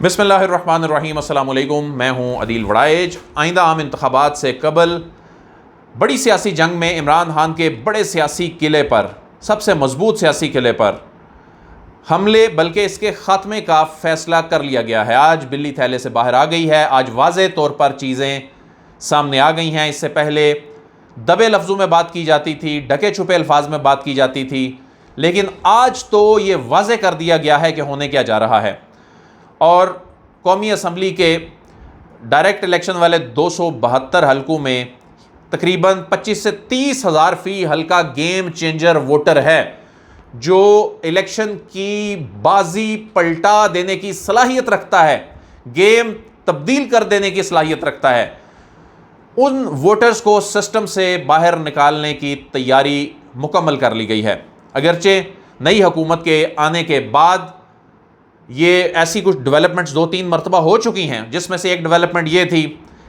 बिस्मिल्लाहिर्रहमानिर्रहीम अस्सलाम वालेकुम। मैं हूँ अदील वड़ाइज। आइंदा आम इंतखाबात से कबल बड़ी सियासी जंग में इमरान खान के बड़े सियासी किले पर, सबसे मजबूत सियासी किले पर हमले बल्कि इसके ख़ात्मे का फ़ैसला कर लिया गया है। आज बिल्ली थैले से बाहर आ गई है। आज वाज़े तौर पर चीज़ें सामने आ गई हैं। इससे पहले दबे लफ्ज़ों में बात की जाती थी, ढके छुपे अल्फाज में बात की जाती थी, लेकिन आज तो ये वाज़े कर दिया गया है कि होने क्या जा रहा है। और कौमी असम्बली के डायरेक्ट इलेक्शन वाले 272 हलकों में तकरीबन 25 से 30 हज़ार फ़ी हल्का गेम चेंजर वोटर है, जो इलेक्शन की बाजी पलटा देने की सलाहियत रखता है, गेम तब्दील कर देने की सलाहियत रखता है। उन वोटर्स को सिस्टम से बाहर निकालने की तैयारी मुकम्मल कर ली गई है। अगरचे नई हुकूमत के आने के बाद ये ऐसी कुछ डेवलपमेंट्स 2-3 मरतबा हो चुकी हैं, जिसमें से एक डेवलपमेंट ये थी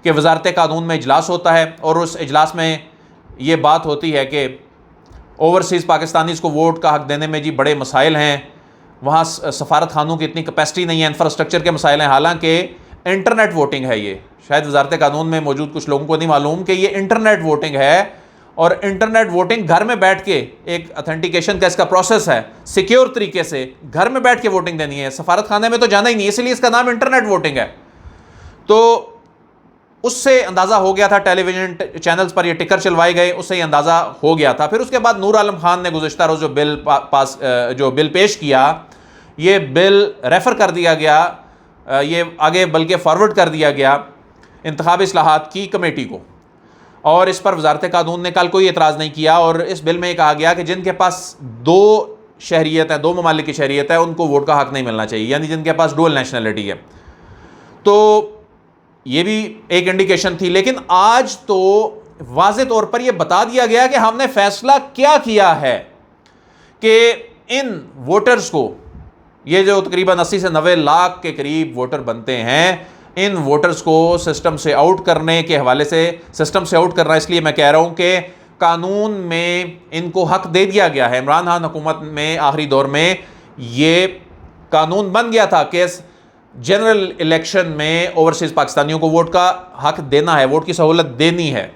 कि वजारत कानून में इजलास होता है और उस इजलास में ये बात होती है कि ओवरसीज़ पाकिस्तानीज़ को वोट का हक़ देने में जी बड़े मसाइल हैं, वहाँ सफारत खानों की इतनी कैपेसिटी नहीं है, इंफ्रास्ट्रक्चर के मसाइल हैं। हालांकि इंटरनेट वोटिंग है ये, शायद वजारत कानून में मौजूद कुछ लोगों को नहीं मालूम कि ये इंटरनेट वोटिंग है। और इंटरनेट वोटिंग घर में बैठ के, एक अथेंटिकेशन का इसका प्रोसेस है, सिक्योर तरीके से घर में बैठ के वोटिंग देनी है, सफारत खाने में तो जाना ही नहीं, इसलिए इसका नाम इंटरनेट वोटिंग है। तो उससे अंदाज़ा हो गया था, टेलीविजन चैनल्स पर ये टिकर चलवाए गए, उससे ये अंदाज़ा हो गया था। फिर उसके बाद नूर आलम खान ने गुज़िश्ता रोज़ जो बिल पेश किया, ये बिल रेफ़र कर दिया गया, ये आगे बल्कि फॉरवर्ड कर दिया गया इंतखाबी इस्लाहात की कमेटी को, और इस पर वजारत कानून ने कल कोई एतराज़ नहीं किया। और इस बिल में कहा गया कि जिनके पास 2 शहरियत है, 2 ममालिक की शहरियत है, उनको वोट का हक़ नहीं मिलना चाहिए, यानी जिनके पास डुअल नेशनलिटी है। तो ये भी एक इंडिकेशन थी। लेकिन आज तो वाज़े तौर पर यह बता दिया गया कि हमने फ़ैसला क्या किया है कि इन वोटर्स को, ये जो तकरीबन 80 से 90 लाख के करीब वोटर बनते हैं, इन वोटर्स को सिस्टम से आउट करने के हवाले से, सिस्टम से आउट करना इसलिए मैं कह रहा हूँ कि कानून में इनको हक दे दिया गया है। इमरान खान हुकूमत में आखिरी दौर में ये कानून बन गया था कि जनरल इलेक्शन में ओवरसीज़ पाकिस्तानियों को वोट का हक देना है, वोट की सहूलत देनी है।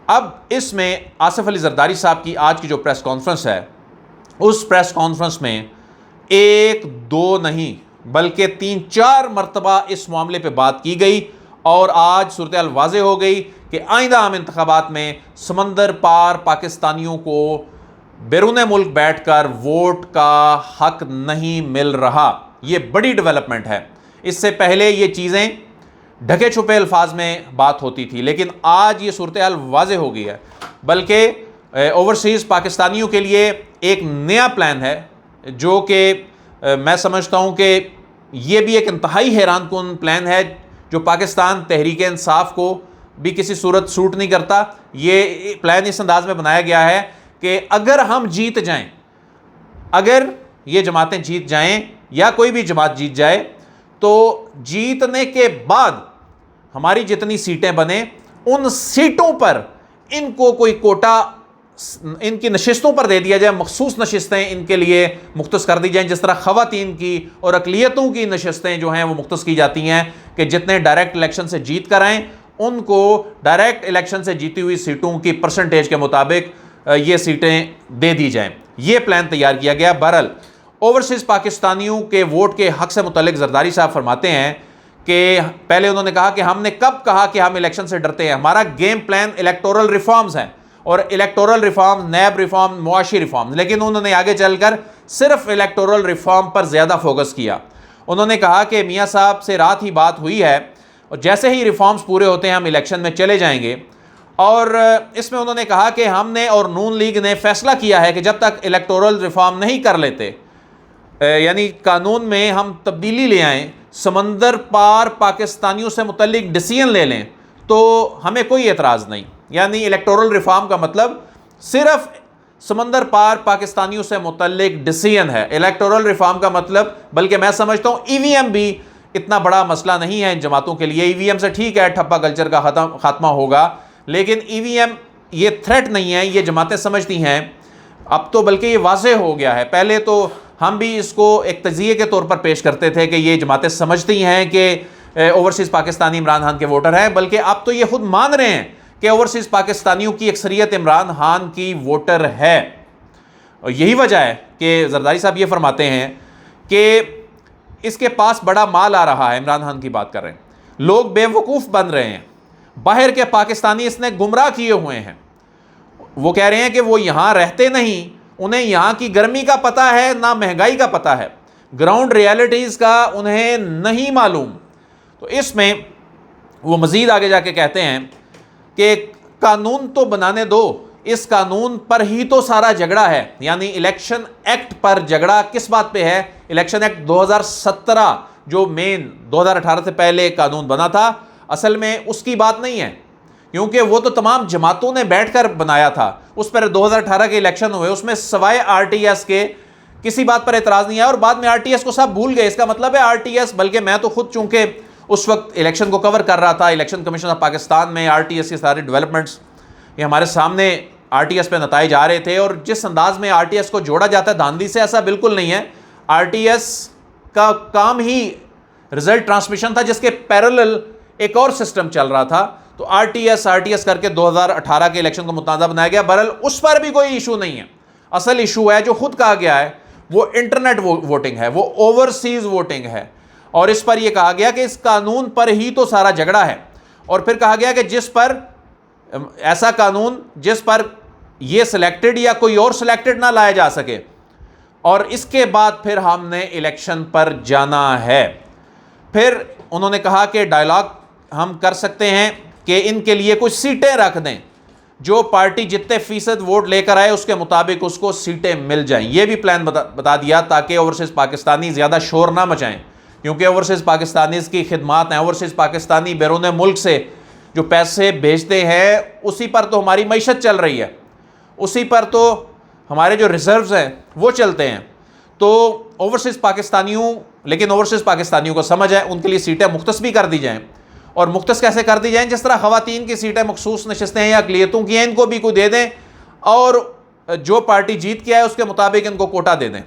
अब इसमें आसिफ अली जरदारी साहब की आज की जो प्रेस कॉन्फ्रेंस है, उस प्रेस कॉन्फ्रेंस में 1-2 नहीं बल्कि 3-4 मरतबा इस मामले पे बात की गई, और आज सूरत-ए-हाल वाज़े हो गई कि आइंदा आम इंतखाबात में समंदर पार पाकिस्तानियों को बैरून मुल्क बैठकर वोट का हक नहीं मिल रहा। ये बड़ी डेवलपमेंट है। इससे पहले ये चीज़ें ढके छुपे अल्फाज में बात होती थी, लेकिन आज ये सूरत-ए-हाल वाज़े हो गई है। बल्कि ओवरसीज़ पाकिस्तानियों के लिए एक नया प्लान है, जो कि मैं समझता हूँ कि ये भी एक इंतहाई हैरानकुन प्लान है, जो पाकिस्तान तहरीक इंसाफ को भी किसी सूरत सूट नहीं करता। ये प्लान इस अंदाज में बनाया गया है कि अगर हम जीत जाएं, अगर ये जमातें जीत जाएं या कोई भी जमात जीत जाए, तो जीतने के बाद हमारी जितनी सीटें बने, उन सीटों पर इनको कोई कोटा इनकी नशिस्तों पर दे दिया जाए, मखसूस नशिस्तें इनके लिए मुख्तस कर दी जाएं, जिस तरह ख़वातीन की और अक़लियतों की नशिस्तें जो हैं वो मुख्तस की जाती हैं कि जितने डायरेक्ट इलेक्शन से जीत कर आएँ, उनको डायरेक्ट इलेक्शन से जीती हुई सीटों की परसेंटेज के मुताबिक ये सीटें दे दी जाएँ। ये प्लान तैयार किया गया। बहरहाल ओवरसीज़ पाकिस्तानियों के वोट के हक़ से मुतल्लिक़ जरदारी साहब फरमाते हैं कि पहले उन्होंने कहा कि हमने कब कहा कि हम इलेक्शन से डरते हैं, हमारा गेम प्लान इलेक्टोरल रिफॉर्म्स हैं, और इलेक्टोरल रिफॉर्म, नैब रिफॉर्म, मुआशी रिफॉर्म। लेकिन उन्होंने आगे चलकर सिर्फ इलेक्टोरल रिफॉर्म पर ज़्यादा फोकस किया। उन्होंने कहा कि मियाँ साहब से रात ही बात हुई है, और जैसे ही रिफॉर्म्स पूरे होते हैं हम इलेक्शन में चले जाएंगे। और इसमें उन्होंने कहा कि हमने और नून लीग ने फ़ैसला किया है कि जब तक इलेक्टोरल रिफॉर्म नहीं कर लेते, यानी कानून में हम तब्दीली ले आएँ, समंदर पार पाकिस्तानियों से मुतल्लिक डिसीजन ले लें, तो हमें कोई एतराज़ नहीं। यानी इलेक्टोरल रिफॉर्म का मतलब सिर्फ समंदर पार पाकिस्तानियों से मुतल्लिक डिसीजन है। इलेक्टोरल रिफॉर्म का मतलब, बल्कि मैं समझता हूँ ईवीएम भी इतना बड़ा मसला नहीं है इन जमातों के लिए। ईवीएम से ठीक है ठप्पा कल्चर का खात्मा होगा, लेकिन ईवीएम ये थ्रेट नहीं है, ये जमातें समझती हैं। अब तो बल्कि ये वाज़े हो गया है। पहले तो हम भी इसको एक तजिए के तौर पर पेश करते थे कि ये जमातें समझती हैं कि ओवरसीज़ पाकिस्तानी इमरान खान के वोटर हैं, बल्कि अब तो ये खुद मान रहे हैं कि ओवरसीज़ पाकिस्तानियों की अक्सरियत इमरान खान की वोटर है। और यही वजह है कि जरदारी साहब ये फरमाते हैं कि इसके पास बड़ा माल आ रहा है। इमरान खान की बात कर रहे हैं, लोग बेवकूफ़ बन रहे हैं, बाहर के पाकिस्तानी इसने गुमराह किए हुए हैं। वो कह रहे हैं कि वो यहाँ रहते नहीं, उन्हें यहाँ की गर्मी का पता है ना महंगाई का पता है, ग्राउंड रियलिटीज़ का उन्हें नहीं मालूम। तो इसमें वो मज़ीद आगे जाके कहते हैं कि कानून तो बनाने दो, इस कानून पर ही तो सारा झगड़ा है। यानी इलेक्शन एक्ट पर झगड़ा किस बात पे है? इलेक्शन एक्ट 2017 जो मेन 2018 से पहले कानून बना था, असल में उसकी बात नहीं है, क्योंकि वो तो तमाम जमातों ने बैठकर बनाया था। उस पर 2018 के इलेक्शन हुए, उसमें सवाए आरटीएस के किसी बात पर एतराज़ नहीं आया और बाद में आरटीएस को सब भूल गए। इसका मतलब है आरटीएस, बल्कि मैं तो खुद चूंकि उस वक्त इलेक्शन को कवर कर रहा था, इलेक्शन कमीशन ऑफ पाकिस्तान में आरटीएस के सारे डेवलपमेंट्स ये हमारे सामने आरटीएस पे नताइज आ रहे थे। और जिस अंदाज में आरटीएस को जोड़ा जाता है धांधली से, ऐसा बिल्कुल नहीं है। आरटीएस का काम ही रिजल्ट ट्रांसमिशन था, जिसके पैरेलल एक और सिस्टम चल रहा था। तो आरटीएस करके 2018 के इलेक्शन को मुतनाज़ा बनाया गया। बहरहाल उस पर भी कोई इशू नहीं है। असल इशू है जो खुद कहा गया है, वो इंटरनेट वोटिंग है, वो ओवरसीज वोटिंग है। और इस पर यह कहा गया कि इस कानून पर ही तो सारा झगड़ा है। और फिर कहा गया कि जिस पर ऐसा कानून जिस पर यह सिलेक्टेड या कोई और सिलेक्टेड ना लाया जा सके, और इसके बाद फिर हमने इलेक्शन पर जाना है। फिर उन्होंने कहा कि डायलॉग हम कर सकते हैं कि इनके लिए कुछ सीटें रख दें, जो पार्टी जितने फीसद वोट लेकर आए उसके मुताबिक उसको सीटें मिल जाएं। ये भी प्लान बता दिया ताकि ओवरसीज़ पाकिस्तानी ज़्यादा शोर ना मचाएं, क्योंकि ओवरसीज़ पाकिस्तानी की खिदमात हैं। ओवरसीज़ पाकिस्तानी बैरून मुल्क से जो पैसे भेजते हैं उसी पर तो हमारी मईशत चल रही है, उसी पर तो हमारे जो रिजर्व्स हैं वो चलते हैं। तो ओवरसीज़ पाकिस्तानियों, लेकिन ओवरसीज़ पाकिस्तानियों को समझ है उनके लिए सीटें मुख्तस भी कर दी जाएँ। और मुख्तस कैसे कर दी जाएँ? जिस तरह ख़वातीन की सीटें मखसूस नशस्तें हैं या अक़लियतों की हैं, इनको भी कोई दे दें और जो पार्टी जीत के आए उसके मुताबिक इनको कोटा दे दें।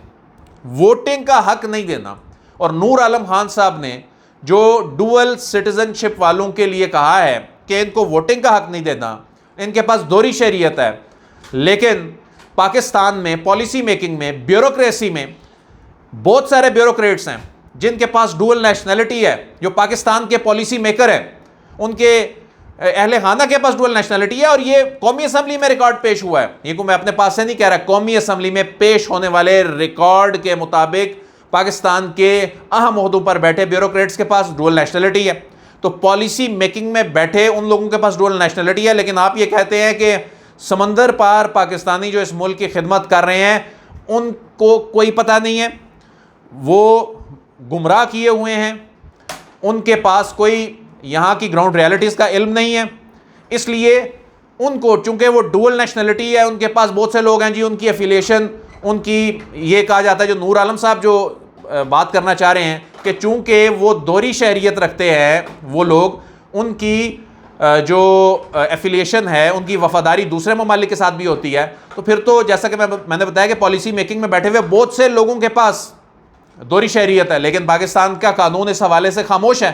वोटिंग का हक नहीं देना। और नूर आलम खान साहब ने जो डुअल सिटीज़नशिप वालों के लिए कहा है कि इनको वोटिंग का हक नहीं देना, इनके पास दोहरी शरीयत है। लेकिन पाकिस्तान में पॉलिसी मेकिंग में, ब्यूरोक्रेसी में बहुत सारे ब्यूरोक्रेट्स हैं जिनके पास डुअल नेशनलिटी है, जो पाकिस्तान के पॉलिसी मेकर हैं, उनके अहले खाना के पास डुअल नेशनलिटी है। और ये कौमी असम्बली में रिकॉर्ड पेश हुआ है, ये को मैं अपने पास से नहीं कह रहा, कौमी असम्बली में पेश होने वाले रिकॉर्ड के मुताबिक पाकिस्तान के अहम ओहदों पर बैठे ब्यूरोक्रेट्स के पास डुअल नेशनलिटी है। तो पॉलिसी मेकिंग में बैठे उन लोगों के पास डुअल नेशनलिटी है। लेकिन आप ये कहते हैं कि समंदर पार पाकिस्तानी जो इस मुल्क की खिदमत कर रहे हैं उनको कोई पता नहीं है, वो गुमराह किए हुए हैं, उनके पास कोई यहाँ की ग्राउंड रियलिटीज़ का इल्म नहीं है। इसलिए उनको, चूंकि वो डुअल नेशनलिटी है, उनके पास बहुत से लोग हैं जी, उनकी एफिलिएशन, उनकी ये कहा जाता है, जो नूर आलम साहब जो बात करना चाह रहे हैं कि चूंकि वो दोहरी शहरियत रखते हैं वो लोग, उनकी जो एफिलिएशन है, उनकी वफादारी दूसरे ममालिक के साथ भी होती है। तो फिर तो जैसा कि मैंने बताया कि पॉलिसी मेकिंग में बैठे हुए बहुत से लोगों के पास दोहरी शहरियत है, लेकिन पाकिस्तान का कानून इस हवाले से खामोश है।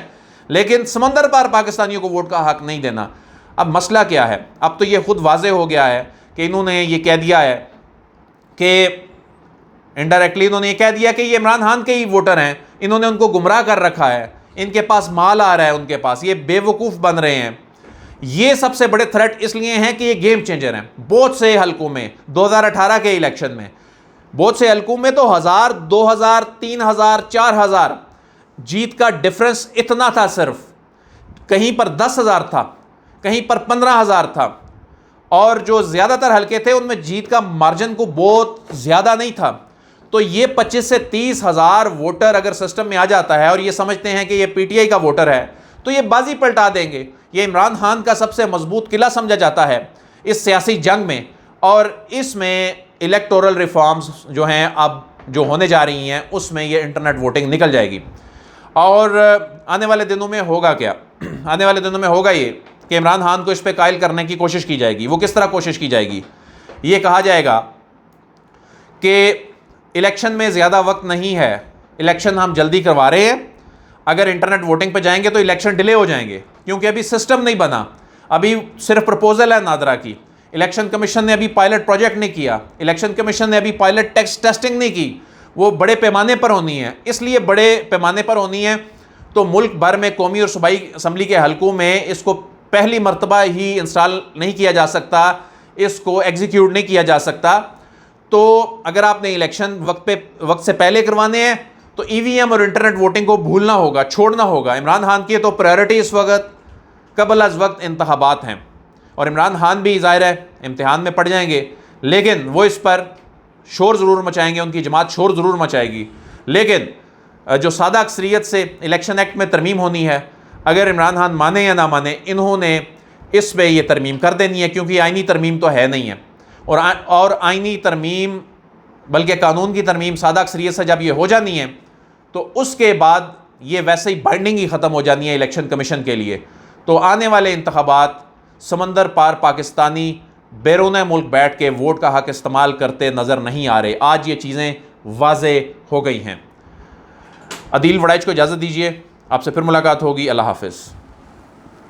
लेकिन समंदर पार पाकिस्तानियों को वोट का हक नहीं देना। अब मसला क्या है? अब तो ये खुद वाजे हो गया है कि इन्होंने ये कह दिया है कि इनडायरेक्टली इन्होंने ये कह दिया कि ये इमरान खान के ही वोटर हैं, इन्होंने उनको गुमराह कर रखा है, इनके पास माल आ रहा है, उनके पास ये बेवकूफ़ बन रहे हैं। ये सबसे बड़े थ्रेट इसलिए हैं कि ये गेम चेंजर हैं। बहुत से हलकों में 2018 के इलेक्शन में, बहुत से हलकों में तो 1000, 2000, 3000, 4000 जीत का डिफरेंस इतना था। सिर्फ कहीं पर 10,000 था, कहीं पर 15,000 था। और जो ज़्यादातर हलके थे उनमें जीत का मार्जिन को बहुत ज़्यादा नहीं था। तो ये 25 से 30,000 वोटर अगर सिस्टम में आ जाता है और ये समझते हैं कि ये पीटीआई का वोटर है, तो ये बाजी पलटा देंगे। ये इमरान खान का सबसे मजबूत किला समझा जाता है इस सियासी जंग में। और इसमें इलेक्टोरल रिफॉर्म्स जो हैं अब जो होने जा रही हैं, उसमें ये इंटरनेट वोटिंग निकल जाएगी। और आने वाले दिनों में होगा क्या? आने वाले दिनों में होगा ये कि इमरान खान को इस पर कायल करने की कोशिश की जाएगी। वो किस तरह कोशिश की जाएगी? ये कहा जाएगा कि इलेक्शन में ज़्यादा वक्त नहीं है, इलेक्शन हम जल्दी करवा रहे हैं। अगर इंटरनेट वोटिंग पे जाएंगे तो इलेक्शन डिले हो जाएंगे, क्योंकि अभी सिस्टम नहीं बना, अभी सिर्फ प्रपोजल है नादरा की। इलेक्शन कमीशन ने अभी पायलट प्रोजेक्ट नहीं किया, इलेक्शन कमीशन ने अभी पायलट टेस्टिंग नहीं की, वो बड़े पैमाने पर होनी है। इसलिए बड़े पैमाने पर होनी है तो मुल्क भर में कौमी और सूबाई असम्बली के हलकों में इसको पहली मरतबा ही इंस्टॉल नहीं किया जा सकता, इसको एग्जीक्यूट नहीं किया जा सकता। तो अगर आपने इलेक्शन वक्त से पहले करवाने हैं तो ईवीएम और इंटरनेट वोटिंग को भूलना होगा, छोड़ना होगा। इमरान खान की तो प्रायोरिटी इस वक्त कबल अज वक्त इंतखाबात हैं, और इमरान खान भी ज़ाहिर है इम्तिहान में पड़ जाएंगे, लेकिन वो इस पर शोर ज़रूर मचाएंगे, उनकी जमात शोर ज़रूर मचाएगी। लेकिन जो सादा अक्सरियत से इलेक्शन एक्ट में तरमीम होनी है, अगर इमरान खान माने या ना माने, इन्होंने इस पर यह तरमीम कर देनी है, क्योंकि आइनी तरमीम तो है नहीं है। और आइनी तरमीम बल्कि कानून की तरमीम सादा अक्सरियत से जब ये हो जानी है तो उसके बाद ये वैसे ही बाइंडिंग ही ख़त्म हो जानी है इलेक्शन कमीशन के लिए। तो आने वाले इंतखाबात समंदर पार पाकिस्तानी बैरून मुल्क बैठ के वोट का हक इस्तेमाल करते नज़र नहीं आ रहे। आज ये चीज़ें वाज़े हो गई हैं। अदील वड़ाइच को इजाज़त दीजिए, आपसे फिर मुलाकात होगी। अल्लाह हाफ़िज़।